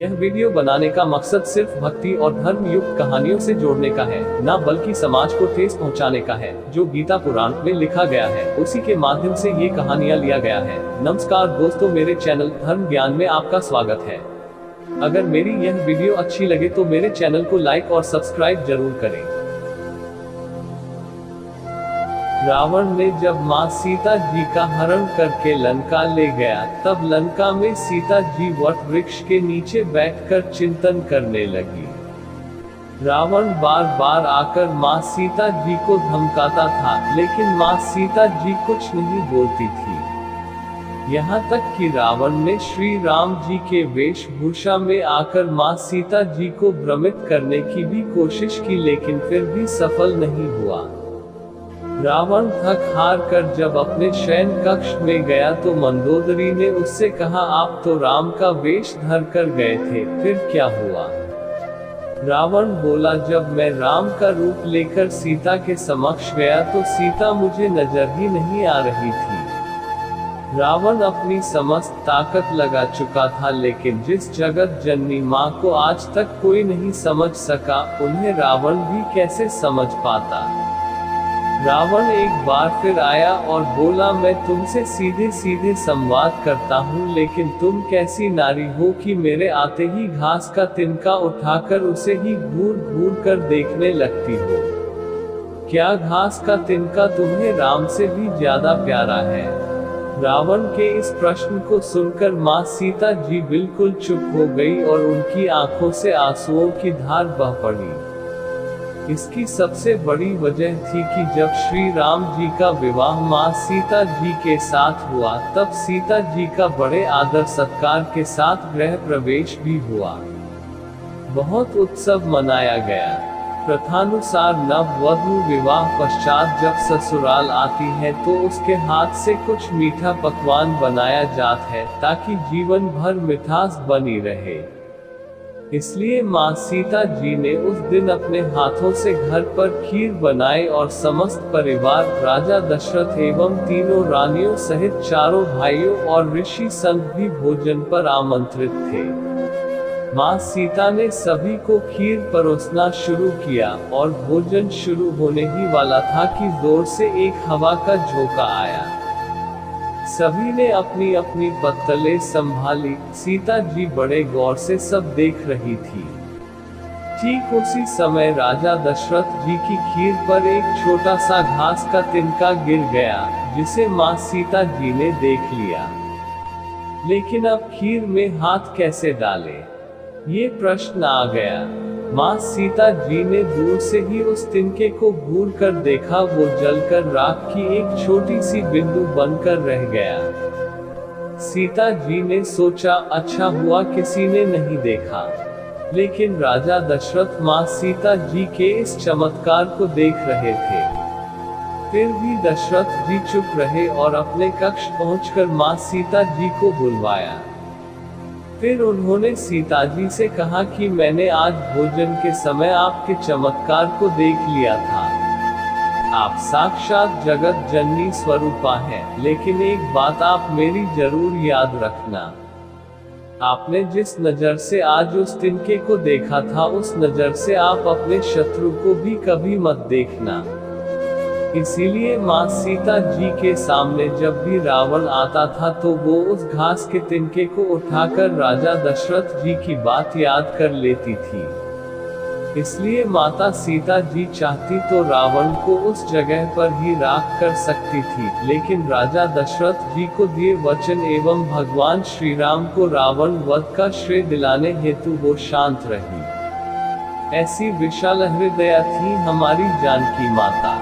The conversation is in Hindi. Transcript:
यह वीडियो बनाने का मकसद सिर्फ भक्ति और धर्म युक्त कहानियों से जोड़ने का है, न बल्कि समाज को ठेस पहुंचाने का है। जो गीता पुराण में लिखा गया है उसी के माध्यम से ये कहानियां लिया गया है। नमस्कार दोस्तों, मेरे चैनल धर्म ज्ञान में आपका स्वागत है। अगर मेरी यह वीडियो अच्छी लगे तो मेरे चैनल को लाइक और सब्सक्राइब जरूर करें। रावण ने जब मां सीता जी का हरण करके लंका ले गया, तब लंका में सीता जी वट वृक्ष के नीचे बैठकर चिंतन करने लगी। रावण बार बार आकर मां सीता जी को धमकाता था, लेकिन मां सीता जी कुछ नहीं बोलती थी। यहाँ तक कि रावण ने श्री राम जी के वेशभूषा में आकर मां सीता जी को भ्रमित करने की भी कोशिश की, लेकिन फिर भी सफल नहीं हुआ। रावण थक हार कर जब अपने शयन कक्ष में गया तो मंदोदरी ने उससे कहा, आप तो राम का वेश धर कर गए थे, फिर क्या हुआ? रावण बोला, जब मैं राम का रूप लेकर सीता के समक्ष गया तो सीता मुझे नजर ही नहीं आ रही थी। रावण अपनी समस्त ताकत लगा चुका था, लेकिन जिस जगत जननी माँ को आज तक कोई नहीं समझ सका, उन्हें रावण भी कैसे समझ पाता। रावण एक बार फिर आया और बोला, मैं तुमसे सीधे सीधे संवाद करता हूँ, लेकिन तुम कैसी नारी हो कि मेरे आते ही घास का तिनका उठाकर उसे ही घूर घूर कर देखने लगती हो। क्या घास का तिनका तुम्हें राम से भी ज्यादा प्यारा है? रावण के इस प्रश्न को सुनकर माँ सीता जी बिल्कुल चुप हो गई और उनकी आंखों से आंसुओं की धार बह पड़ी। इसकी सबसे बड़ी वजह थी कि जब श्री राम जी का विवाह मां सीता जी के साथ हुआ, तब सीता जी का बड़े आदर सत्कार के साथ गृह प्रवेश भी हुआ। बहुत उत्सव मनाया गया। प्रथानुसार नववधू विवाह पश्चात जब ससुराल आती है तो उसके हाथ से कुछ मीठा पकवान बनाया जाता है, ताकि जीवन भर मिठास बनी रहे। इसलिए मां सीता जी ने उस दिन अपने हाथों से घर पर खीर बनाई और समस्त परिवार, राजा दशरथ एवं तीनों रानियों सहित चारों भाइयों और ऋषि संघ भी भोजन पर आमंत्रित थे। मां सीता ने सभी को खीर परोसना शुरू किया और भोजन शुरू होने ही वाला था कि जोर से एक हवा का झोंका आया। सभी ने अपनी अपनी पत्तलें संभाली। सीता जी बड़े गौर से सब देख रही थी। ठीक उसी समय राजा दशरथ जी की खीर पर एक छोटा सा घास का तिनका गिर गया, जिसे मां सीता जी ने देख लिया। लेकिन अब खीर में हाथ कैसे डाले, ये प्रश्न आ गया। मां सीता जी ने दूर से ही उस तिनके को घूर कर देखा, वो जलकर राख की एक छोटी सी बिंदु बनकर रह गया। सीता जी ने सोचा, अच्छा हुआ किसी ने नहीं देखा। लेकिन राजा दशरथ मां सीता जी के इस चमत्कार को देख रहे थे। फिर भी दशरथ जी चुप रहे और अपने कक्ष पहुंचकर मां सीता जी को बुलवाया। फिर उन्होंने सीता जी से कहा कि मैंने आज भोजन के समय आपके चमत्कार को देख लिया था। आप साक्षात जगत जननी स्वरूपा हैं, लेकिन एक बात आप मेरी जरूर याद रखना। आपने जिस नजर से आज उस तिनके को देखा था, उस नजर से आप अपने शत्रु को भी कभी मत देखना। इसीलिए मां सीता जी के सामने जब भी रावण आता था तो वो उस घास के तिनके को उठाकर राजा दशरथ जी की बात याद कर लेती थी। इसलिए माता सीता जी चाहती तो रावण को उस जगह पर ही राख कर सकती थी, लेकिन राजा दशरथ जी को दिए वचन एवं भगवान श्री राम को रावण वध का श्रेय दिलाने हेतु वो शांत रही। ऐसी विशाल हृदया थी हमारी जानकी माता।